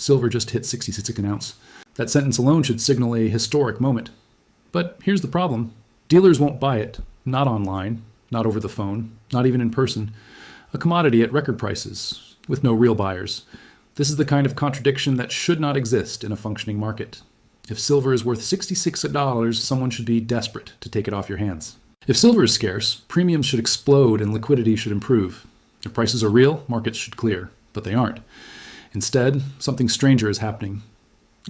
Silver just hit 66 an ounce. That sentence alone should signal a historic moment. But here's the problem. Dealers won't buy it. Not online, not over the phone, not even in person. A commodity at record prices, with no real buyers. This is the kind of contradiction that should not exist in a functioning market. If silver is worth $66, someone should be desperate to take it off your hands. If silver is scarce, premiums should explode and liquidity should improve. If prices are real, markets should clear, but they aren't. Instead, something stranger is happening.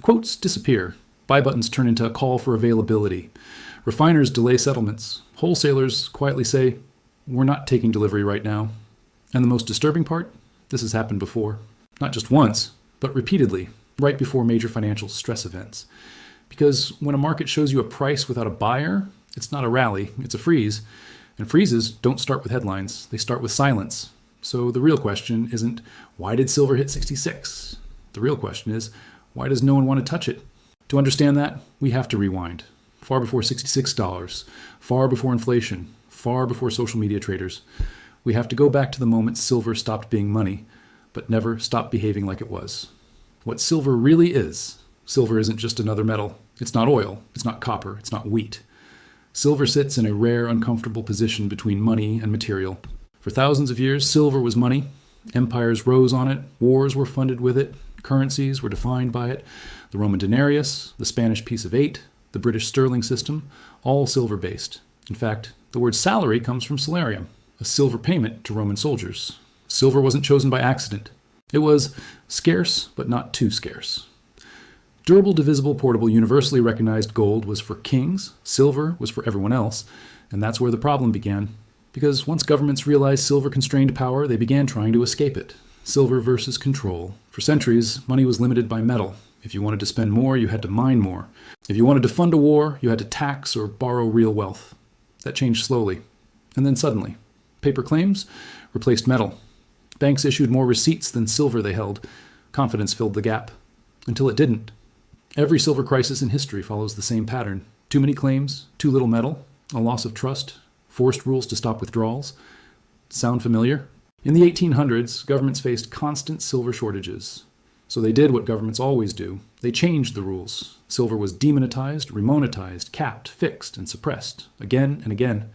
Quotes disappear. Buy buttons turn into a call for availability. Refiners delay settlements. Wholesalers quietly say, "We're not taking delivery right now." And the most disturbing part? This has happened before. Not just once, but repeatedly, right before major financial stress events. Because when a market shows you a price without a buyer, it's not a rally, it's a freeze. And freezes don't start with headlines, they start with silence. So the real question isn't, why did silver hit 66? The real question is, why does no one want to touch it? To understand that, we have to rewind. Far before $66, far before inflation, far before social media traders. We have to go back to the moment silver stopped being money, but never stopped behaving like it was. What silver really is, silver isn't just another metal. It's not oil, it's not copper, it's not wheat. Silver sits in a rare, uncomfortable position between money and material. For thousands of years, silver was money. Empires rose on it, wars were funded with it, currencies were defined by it. The Roman denarius, the Spanish piece of 8, the British sterling system, all silver-based. In fact, the word salary comes from salarium, a silver payment to Roman soldiers. Silver wasn't chosen by accident. It was scarce, but not too scarce. Durable, divisible, portable, universally recognized gold was for kings, silver was for everyone else, and that's where the problem began. Because once governments realized silver constrained power, they began trying to escape it. Silver versus control. For centuries, money was limited by metal. If you wanted to spend more, you had to mine more. If you wanted to fund a war, you had to tax or borrow real wealth. That changed slowly. And then suddenly, paper claims replaced metal. Banks issued more receipts than silver they held. Confidence filled the gap. Until it didn't. Every silver crisis in history follows the same pattern. Too many claims, too little metal, a loss of trust, forced rules to stop withdrawals. Sound familiar? In the 1800s, governments faced constant silver shortages. So they did what governments always do. They changed the rules. Silver was demonetized, remonetized, capped, fixed, and suppressed, again and again.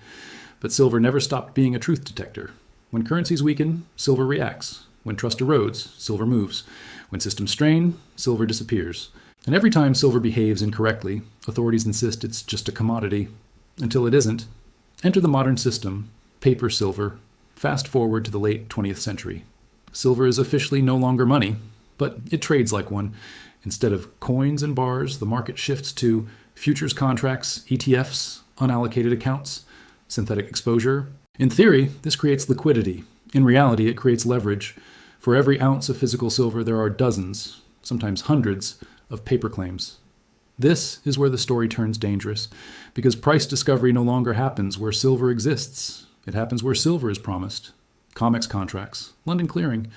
But silver never stopped being a truth detector. When currencies weaken, silver reacts. When trust erodes, silver moves. When systems strain, silver disappears. And every time silver behaves incorrectly, authorities insist it's just a commodity. Until it isn't. Enter the modern system, paper silver. Fast forward to the late 20th century. Silver is officially no longer money, but it trades like one. Instead of coins and bars, the market shifts to futures contracts, ETFs, unallocated accounts, synthetic exposure. In theory, this creates liquidity. In reality, it creates leverage. For every ounce of physical silver, there are dozens, sometimes hundreds, of paper claims. This is where the story turns dangerous, because price discovery no longer happens where silver exists. It happens where silver is promised. COMEX contracts, London clearing,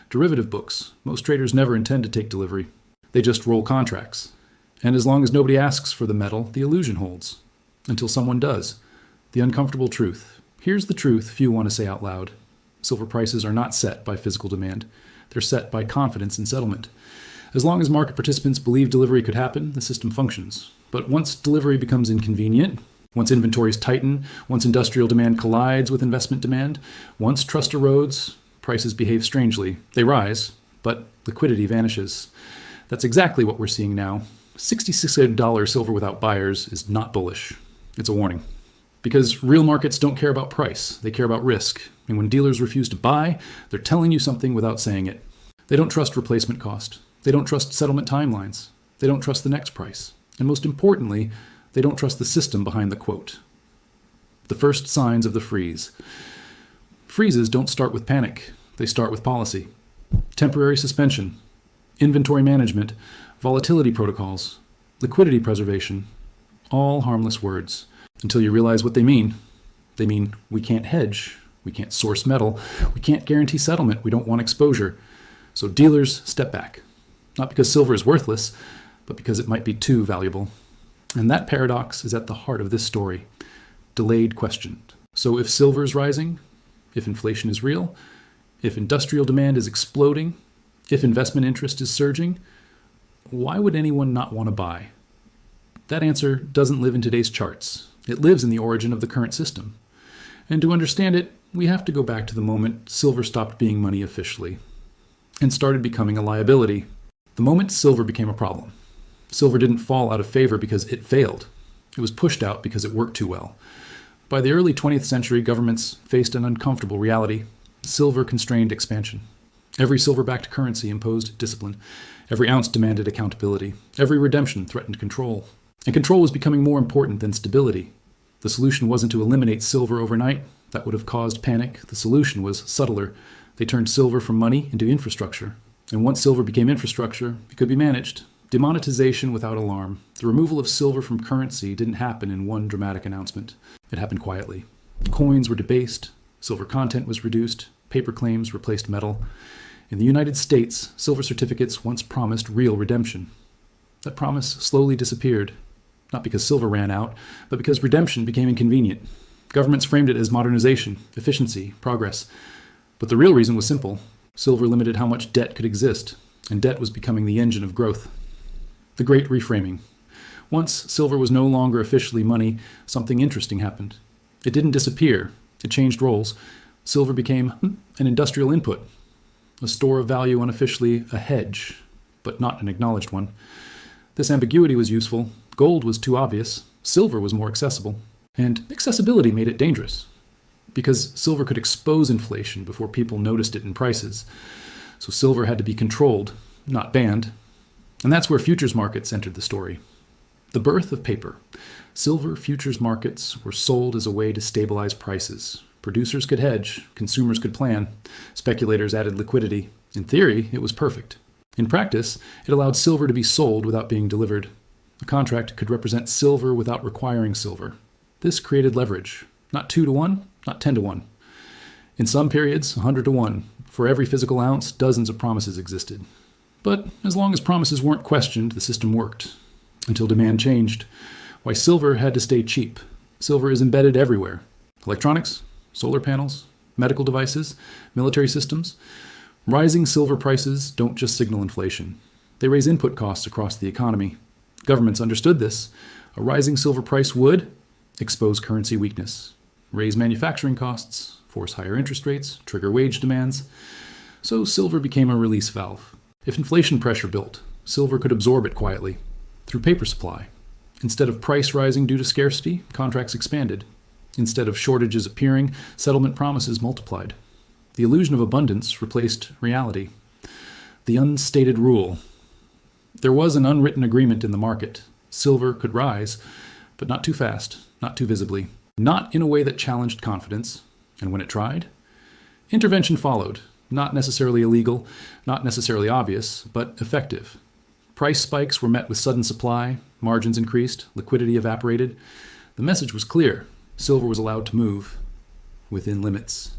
derivative books. Most traders never intend to take delivery. They just roll contracts. And as long as nobody asks for the metal, the illusion holds. Until someone does. The uncomfortable truth. Here's the truth few want to say out loud. Silver prices are not set by physical demand. They're set by confidence in settlement. As long as market participants believe delivery could happen, the system functions. But once delivery becomes inconvenient, once inventories tighten, once industrial demand collides with investment demand, once trust erodes, prices behave strangely. They rise, but liquidity vanishes. That's exactly what we're seeing now. $66 silver without buyers is not bullish. It's a warning. Because real markets don't care about price, they care about risk. And when dealers refuse to buy, they're telling you something without saying it. They don't trust replacement cost. They don't trust settlement timelines. They don't trust the next price. And most importantly, they don't trust the system behind the quote. The first signs of the freeze. Freezes don't start with panic. They start with policy. Temporary suspension, inventory management, volatility protocols, liquidity preservation, all harmless words until you realize what they mean. They mean we can't hedge, we can't source metal, we can't guarantee settlement, we don't want exposure. So dealers step back. Not because silver is worthless, but because it might be too valuable. And that paradox is at the heart of this story. Delayed question. So if silver is rising, if inflation is real, if industrial demand is exploding, if investment interest is surging, Why would anyone not want to buy? That answer doesn't live in today's charts. It lives in the origin of the current system. And to understand it, we have to go back to the moment silver stopped being money officially and started becoming a liability. The moment silver became a problem. Silver didn't fall out of favor because it failed. It was pushed out because it worked too well. By the early 20th century, governments faced an uncomfortable reality. Silver constrained expansion. Every silver-backed currency imposed discipline. Every ounce demanded accountability. Every redemption threatened control. And control was becoming more important than stability. The solution wasn't to eliminate silver overnight. That would have caused panic. The solution was subtler. They turned silver from money into infrastructure. And once silver became infrastructure, it could be managed. Demonetization without alarm. The removal of silver from currency didn't happen in one dramatic announcement. It happened quietly. Coins were debased. Silver content was reduced. Paper claims replaced metal. In the United States, silver certificates once promised real redemption. That promise slowly disappeared. Not because silver ran out, but because redemption became inconvenient. Governments framed it as modernization, efficiency, progress. But the real reason was simple. Silver limited how much debt could exist, and debt was becoming the engine of growth. The Great Reframing. Once silver was no longer officially money, something interesting happened. It didn't disappear. It changed roles. Silver became an industrial input, a store of value unofficially a hedge, but not an acknowledged one. This ambiguity was useful. Gold was too obvious. Silver was more accessible. And accessibility made it dangerous, because silver could expose inflation before people noticed it in prices. So silver had to be controlled, not banned. And that's where futures markets entered the story. The birth of paper. Silver futures markets were sold as a way to stabilize prices. Producers could hedge, consumers could plan, speculators added liquidity. In theory, it was perfect. In practice, it allowed silver to be sold without being delivered. A contract could represent silver without requiring silver. This created leverage. Not 2 to 1, not 10 to 1. In some periods, 100 to 1. For every physical ounce, dozens of promises existed. But as long as promises weren't questioned, the system worked. Until demand changed. Why silver had to stay cheap. Silver is embedded everywhere. Electronics, solar panels, medical devices, military systems. Rising silver prices don't just signal inflation. They raise input costs across the economy. Governments understood this. A rising silver price would expose currency weakness, raise manufacturing costs, force higher interest rates, trigger wage demands. So silver became a release valve. If inflation pressure built, silver could absorb it quietly through paper supply. Instead of price rising due to scarcity, contracts expanded. Instead of shortages appearing, settlement promises multiplied. The illusion of abundance replaced reality. The unstated rule. There was an unwritten agreement in the market. Silver could rise, but not too fast, not too visibly, not in a way that challenged confidence. And when it tried, intervention followed. Not necessarily illegal, not necessarily obvious, but effective. Price spikes were met with sudden supply, margins increased, liquidity evaporated. The message was clear. Silver was allowed to move within limits.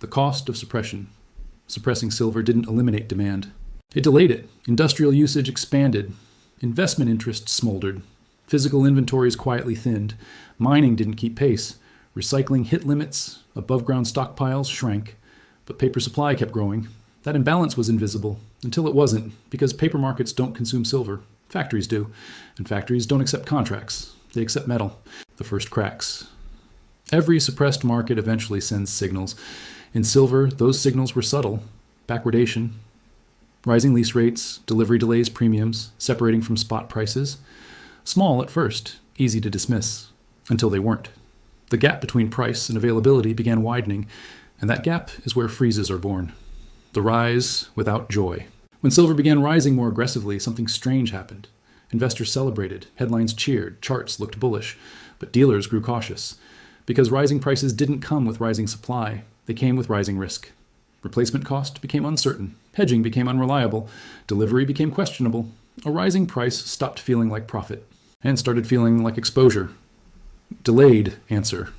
The cost of suppression. Suppressing silver didn't eliminate demand. It delayed it. Industrial usage expanded. Investment interest smoldered. Physical inventories quietly thinned. Mining didn't keep pace. Recycling hit limits. Above-ground stockpiles shrank. But paper supply kept growing. That imbalance was invisible, until it wasn't, because paper markets don't consume silver. Factories do. And factories don't accept contracts. They accept metal. The first cracks. Every suppressed market eventually sends signals. In silver, those signals were subtle. Backwardation, rising lease rates, delivery delays, premiums, separating from spot prices. Small at first, easy to dismiss, until they weren't. The gap between price and availability began widening, and that gap is where freezes are born. The rise without joy. When silver began rising more aggressively, something strange happened. Investors celebrated, headlines cheered, charts looked bullish, but dealers grew cautious. Because rising prices didn't come with rising supply, they came with rising risk. Replacement cost became uncertain, hedging became unreliable, delivery became questionable. A rising price stopped feeling like profit and started feeling like exposure. Delayed answer.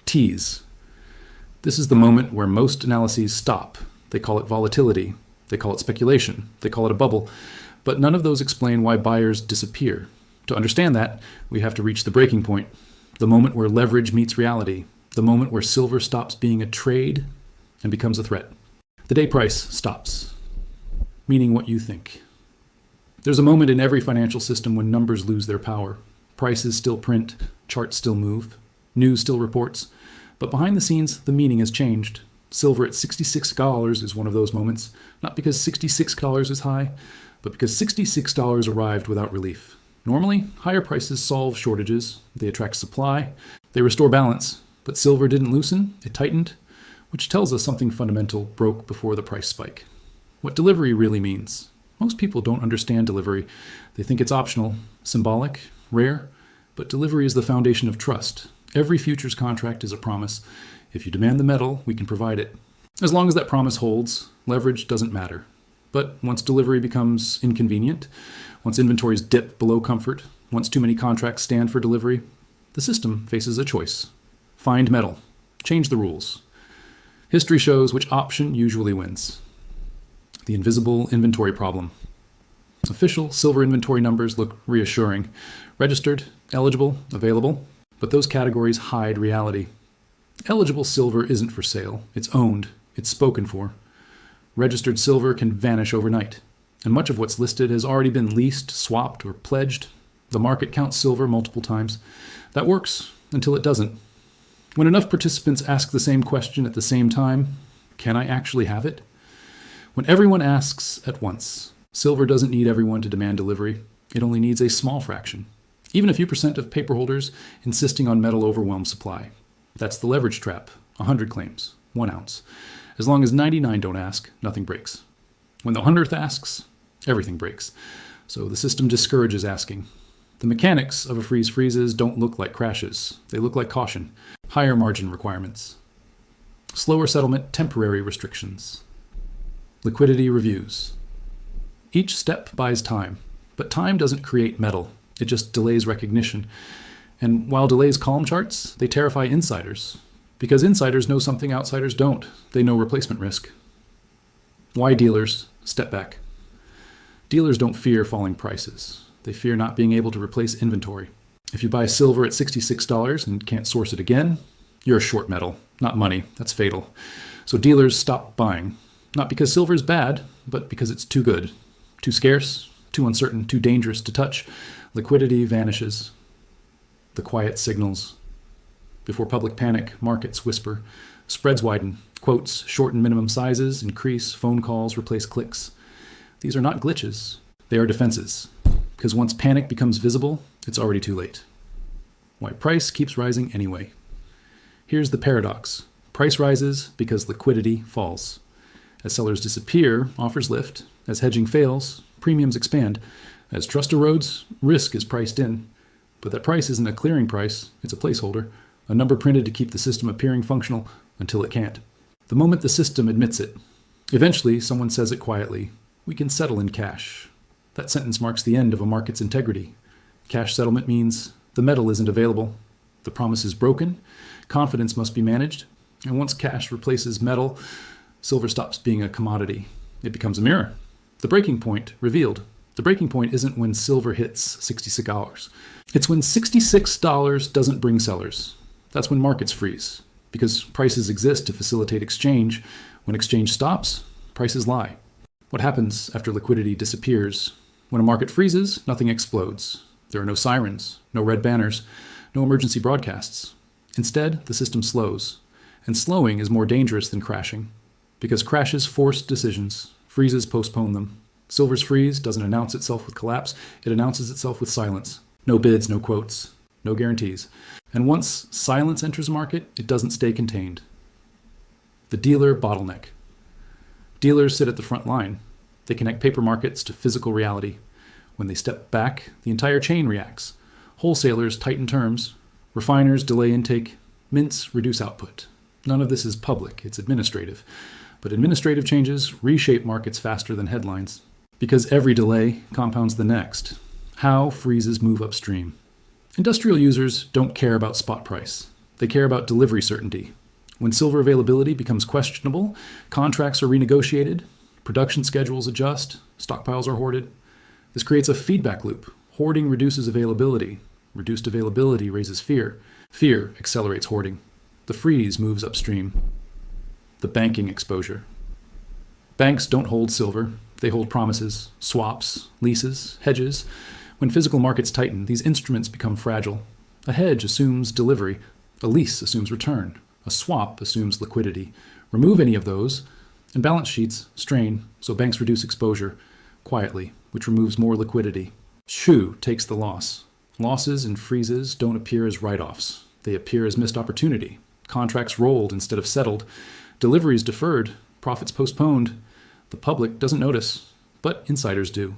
Tease. This is the moment where most analyses stop. They call it volatility. They call it speculation. They call it a bubble. But none of those explain why buyers disappear. To understand that, we have to reach the breaking point. The moment where leverage meets reality. The moment where silver stops being a trade and becomes a threat. The day price stops, meaning what you think. There's a moment in every financial system when numbers lose their power. Prices still print, charts still move, news still reports, but behind the scenes, the meaning has changed. Silver at $66 is one of those moments, not because $66 is high, but because $66 arrived without relief. Normally, higher prices solve shortages, they attract supply, they restore balance, but silver didn't loosen, it tightened, which tells us something fundamental broke before the price spike. What delivery really means. Most people don't understand delivery. They think it's optional, symbolic, rare, but delivery is the foundation of trust. Every futures contract is a promise. If you demand the metal, we can provide it. As long as that promise holds, leverage doesn't matter. But once delivery becomes inconvenient, once inventories dip below comfort, once too many contracts stand for delivery, the system faces a choice. Find metal. Change the rules. History shows which option usually wins. The invisible inventory problem. Official silver inventory numbers look reassuring. Registered, eligible, available, but those categories hide reality. Eligible silver isn't for sale. It's owned. It's spoken for. Registered silver can vanish overnight, and much of what's listed has already been leased, swapped, or pledged. The market counts silver multiple times. That works until it doesn't. When enough participants ask the same question at the same time, can I actually have it? When everyone asks at once, silver doesn't need everyone to demand delivery. It only needs a small fraction. Even a few percent of paper holders insisting on metal overwhelms supply. That's the leverage trap. 100 claims, 1 ounce. As long as 99 don't ask, nothing breaks. When the 100th asks, everything breaks. So the system discourages asking. The mechanics of a freezes don't look like crashes. They look like caution. Higher margin requirements. Slower settlement, temporary restrictions. Liquidity reviews. Each step buys time, but time doesn't create metal. It just delays recognition. And while delays calm charts, they terrify insiders. Because insiders know something outsiders don't. They know replacement risk. Why dealers? Step back. Dealers don't fear falling prices. They fear not being able to replace inventory. If you buy silver at $66 and can't source it again, you're short metal, not money. That's fatal. So dealers stop buying. Not because silver is bad, but because it's too good. Too scarce, too uncertain, too dangerous to touch. Liquidity vanishes. The quiet signals. Before public panic, markets whisper. Spreads widen. Quotes shorten minimum sizes, increase. Phone calls replace clicks. These are not glitches. They are defenses. Because once panic becomes visible, it's already too late. Why price keeps rising anyway. Here's the paradox. Price rises because liquidity falls. As sellers disappear, offers lift. As hedging fails, premiums expand. As trust erodes, risk is priced in. But that price isn't a clearing price, it's a placeholder, a number printed to keep the system appearing functional until it can't. The moment the system admits it, eventually someone says it quietly, we can settle in cash. That sentence marks the end of a market's integrity. Cash settlement means the metal isn't available, the promise is broken, confidence must be managed, and once cash replaces metal, silver stops being a commodity. It becomes a mirror. The breaking point revealed. The breaking point isn't when silver hits $66. It's when $66 doesn't bring sellers. That's when markets freeze. Because prices exist to facilitate exchange. When exchange stops, prices lie. What happens after liquidity disappears? When a market freezes, nothing explodes. There are no sirens, no red banners, no emergency broadcasts. Instead, the system slows. And slowing is more dangerous than crashing. Because crashes force decisions, freezes postpone them. Silver's freeze doesn't announce itself with collapse, it announces itself with silence. No bids, no quotes, no guarantees. And once silence enters a market, it doesn't stay contained. The dealer bottleneck. Dealers sit at the front line. They connect paper markets to physical reality. When they step back, the entire chain reacts. Wholesalers tighten terms. Refiners delay intake. Mints reduce output. None of this is public, it's administrative. But administrative changes reshape markets faster than headlines. Because every delay compounds the next. How freezes move upstream. Industrial users don't care about spot price. They care about delivery certainty. When silver availability becomes questionable, contracts are renegotiated, production schedules adjust, stockpiles are hoarded. This creates a feedback loop. Hoarding reduces availability. Reduced availability raises fear. Fear accelerates hoarding. The freeze moves upstream. The banking exposure. Banks don't hold silver. They hold promises, swaps, leases, hedges. When physical markets tighten, these instruments become fragile. A hedge assumes delivery. A lease assumes return. A swap assumes liquidity. Remove any of those, and balance sheets strain, so banks reduce exposure quietly, which removes more liquidity. Shoe takes the loss. Losses and freezes don't appear as write-offs. They appear as missed opportunity. Contracts rolled instead of settled. Deliveries deferred. Profits postponed. The public doesn't notice, but insiders do.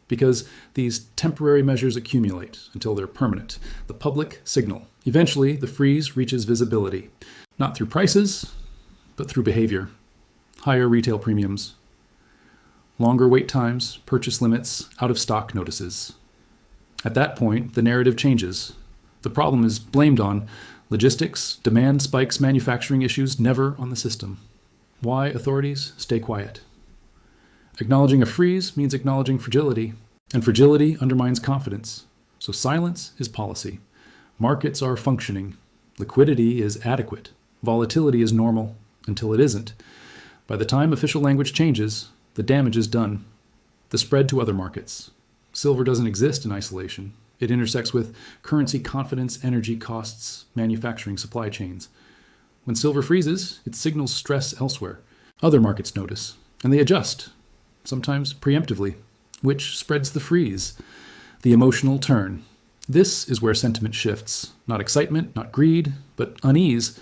Because these temporary measures accumulate until they're permanent. The public signal. Eventually, the freeze reaches visibility. Not through prices, but through behavior. Higher retail premiums. Longer wait times, purchase limits, out-of-stock notices. At that point, the narrative changes. The problem is blamed on logistics, demand spikes, manufacturing issues, never on the system. Why authorities stay quiet? Acknowledging a freeze means acknowledging fragility, and fragility undermines confidence. So silence is policy. Markets are functioning. Liquidity is adequate. Volatility is normal until it isn't. By the time official language changes, the damage is done. The spread to other markets. Silver doesn't exist in isolation. It intersects with currency confidence, energy costs, manufacturing supply chains. When silver freezes, it signals stress elsewhere. Other markets notice, and they adjust, sometimes preemptively, which spreads the freeze, the emotional turn. This is where sentiment shifts. Not excitement, not greed, but unease.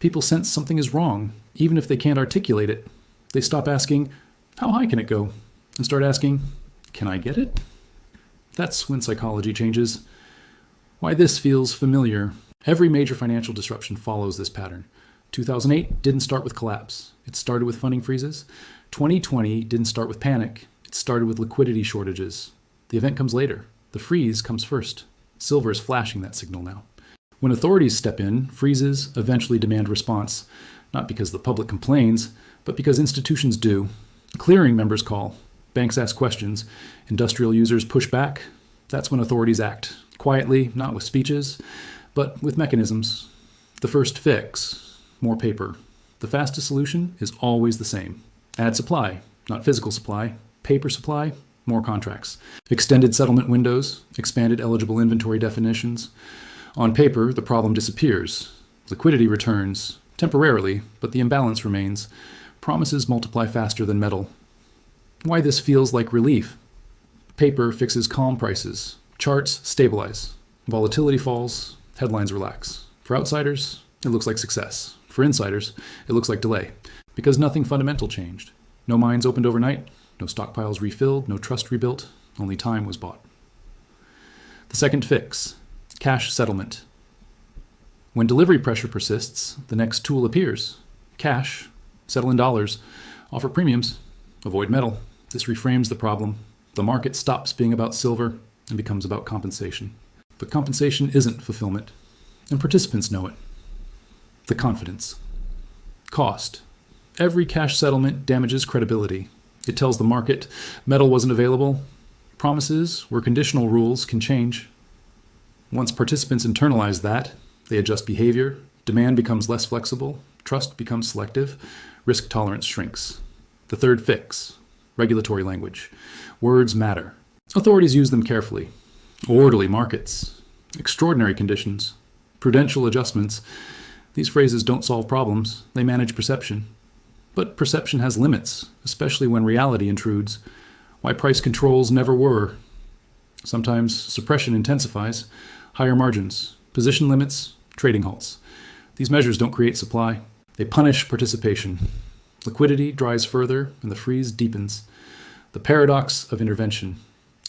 People sense something is wrong, even if they can't articulate it. They stop asking, how high can it go? And start asking, can I get it? That's when psychology changes. Why this feels familiar. Every major financial disruption follows this pattern. 2008 didn't start with collapse. It started with funding freezes. 2020 didn't start with panic. It started with liquidity shortages. The event comes later. The freeze comes first. Silver is flashing that signal now. When authorities step in, freezes eventually demand response, not because the public complains, but because institutions do. Clearing members call. Banks ask questions. Industrial users push back. That's when authorities act. Quietly, not with speeches, but with mechanisms. The first fix, more paper. The fastest solution is always the same. Add supply, not physical supply. Paper supply, more contracts. Extended settlement windows, expanded eligible inventory definitions. On paper, the problem disappears. Liquidity returns, temporarily, but the imbalance remains. Promises multiply faster than metal. Why this feels like relief? Paper fixes calm prices. Charts stabilize. Volatility falls. Headlines relax. For outsiders, it looks like success. For insiders, it looks like delay. Because nothing fundamental changed. No mines opened overnight. No stockpiles refilled. No trust rebuilt. Only time was bought. The second fix. Cash settlement. When delivery pressure persists, the next tool appears. Cash. Settle in dollars. Offer premiums. Avoid metal. This reframes the problem. The market stops being about silver and becomes about compensation. But compensation isn't fulfillment, and participants know it. The confidence. Cost. Every cash settlement damages credibility. It tells the market metal wasn't available. Promises where conditional rules can change. Once participants internalize that, they adjust behavior, demand becomes less flexible, trust becomes selective, risk tolerance shrinks. The third fix. Regulatory language. Words matter. Authorities use them carefully. Orderly markets. Extraordinary conditions. Prudential adjustments. These phrases don't solve problems. They manage perception. But perception has limits, especially when reality intrudes. Why price controls never were. Sometimes suppression intensifies. Higher margins. Position limits. Trading halts. These measures don't create supply. They punish participation. Liquidity dries further, and the freeze deepens. The paradox of intervention.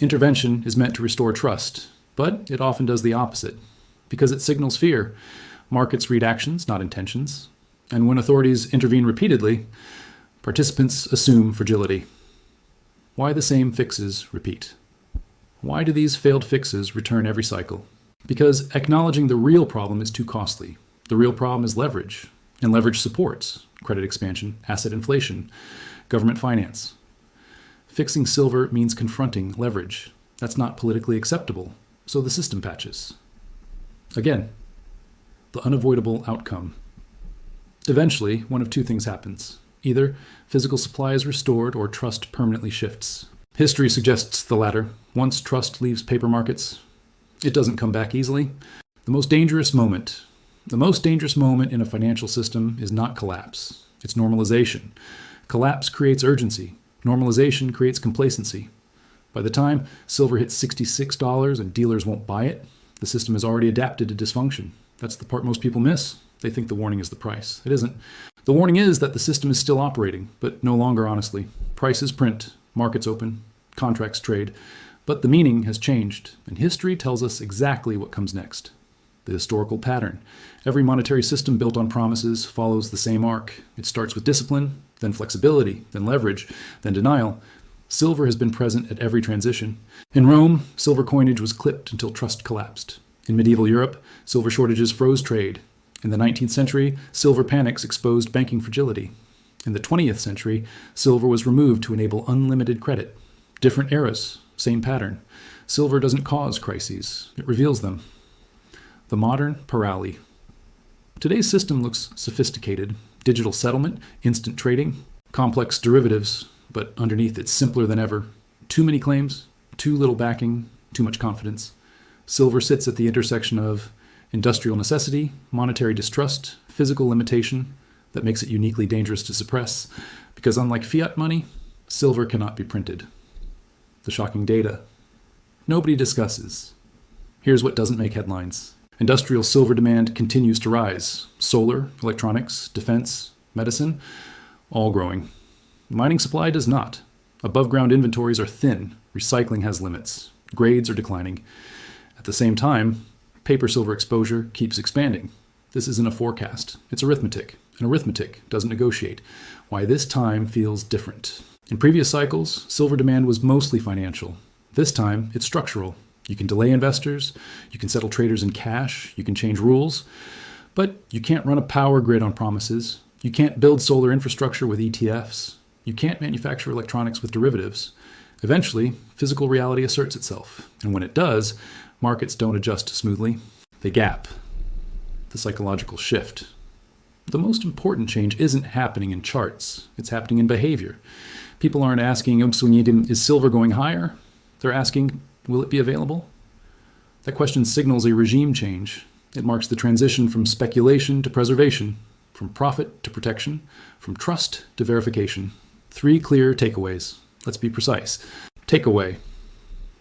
Intervention is meant to restore trust, but it often does the opposite. Because it signals fear. Markets read actions, not intentions. And when authorities intervene repeatedly, participants assume fragility. Why the same fixes repeat? Why do these failed fixes return every cycle? Because acknowledging the real problem is too costly. The real problem is leverage, and leverage supports credit expansion, asset inflation, government finance. Fixing silver means confronting leverage. That's not politically acceptable, so the system patches. Again, the unavoidable outcome. Eventually, one of two things happens. Either physical supply is restored or trust permanently shifts. History suggests the latter. Once trust leaves paper markets, it doesn't come back easily. The most dangerous moment in a financial system is not collapse. It's normalization. Collapse creates urgency. Normalization creates complacency. By the time silver hits $66 and dealers won't buy it, the system has already adapted to dysfunction. That's the part most people miss. They think the warning is the price. It isn't. The warning is that the system is still operating, but no longer honestly. Prices print, markets open, contracts trade, but the meaning has changed, and history tells us exactly what comes next. The historical pattern. Every monetary system built on promises follows the same arc. It starts with discipline, then flexibility, then leverage, then denial. Silver has been present at every transition. In Rome, silver coinage was clipped until trust collapsed. In medieval Europe, silver shortages froze trade. In the 19th century, silver panics exposed banking fragility. In the 20th century, silver was removed to enable unlimited credit. Different eras, same pattern. Silver doesn't cause crises, it reveals them. The modern parallel. Today's system looks sophisticated. Digital settlement, instant trading, complex derivatives, but underneath it's simpler than ever. Too many claims, too little backing, too much confidence. Silver sits at the intersection of industrial necessity, monetary distrust, physical limitation that makes it uniquely dangerous to suppress, because unlike fiat money, silver cannot be printed. The shocking data. Nobody discusses. Here's what doesn't make headlines. Industrial silver demand continues to rise. Solar, electronics, defense, medicine, all growing. Mining supply does not. Above-ground inventories are thin. Recycling has limits. Grades are declining. At the same time, paper silver exposure keeps expanding. This isn't a forecast. It's arithmetic. And arithmetic doesn't negotiate. Why this time feels different. In previous cycles, silver demand was mostly financial. This time, it's structural. You can delay investors, you can settle traders in cash, you can change rules, but you can't run a power grid on promises. You can't build solar infrastructure with ETFs. You can't manufacture electronics with derivatives. Eventually, physical reality asserts itself, and when it does, markets don't adjust smoothly. They gap. The psychological shift. The most important change isn't happening in charts. It's happening in behavior. People aren't asking, is silver going higher? They're asking, will it be available? That question signals a regime change. It marks the transition from speculation to preservation, from profit to protection, from trust to verification. 3 clear takeaways. Let's be precise. Takeaway.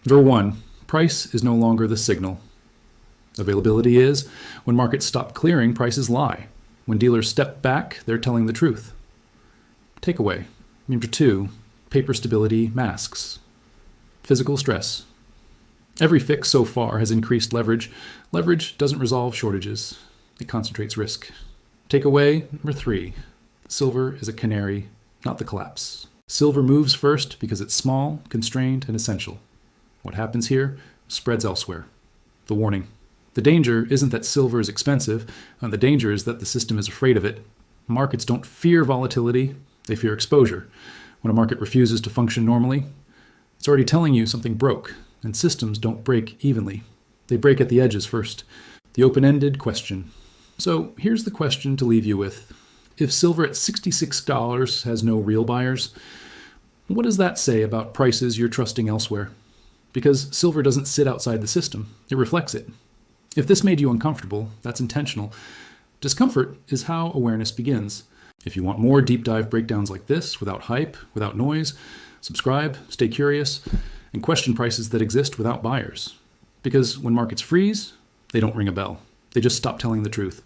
Number 1, price is no longer the signal. Availability is. When markets stop clearing, prices lie. When dealers step back, they're telling the truth. Takeaway. Number 2, paper stability masks. Physical stress. Every fix so far has increased leverage. Leverage doesn't resolve shortages. It concentrates risk. Takeaway number 3. Silver is a canary, not the collapse. Silver moves first because it's small, constrained, and essential. What happens here spreads elsewhere. The warning. The danger isn't that silver is expensive, and the danger is that the system is afraid of it. Markets don't fear volatility, they fear exposure. When a market refuses to function normally, it's already telling you something broke, and systems don't break evenly. They break at the edges first. The open-ended question. So here's the question to leave you with. If silver at $66 has no real buyers, what does that say about prices you're trusting elsewhere? Because silver doesn't sit outside the system, it reflects it. If this made you uncomfortable, that's intentional. Discomfort is how awareness begins. If you want more deep dive breakdowns like this, without hype, without noise, subscribe, stay curious, and question prices that exist without buyers. Because when markets freeze, they don't ring a bell. They just stop telling the truth.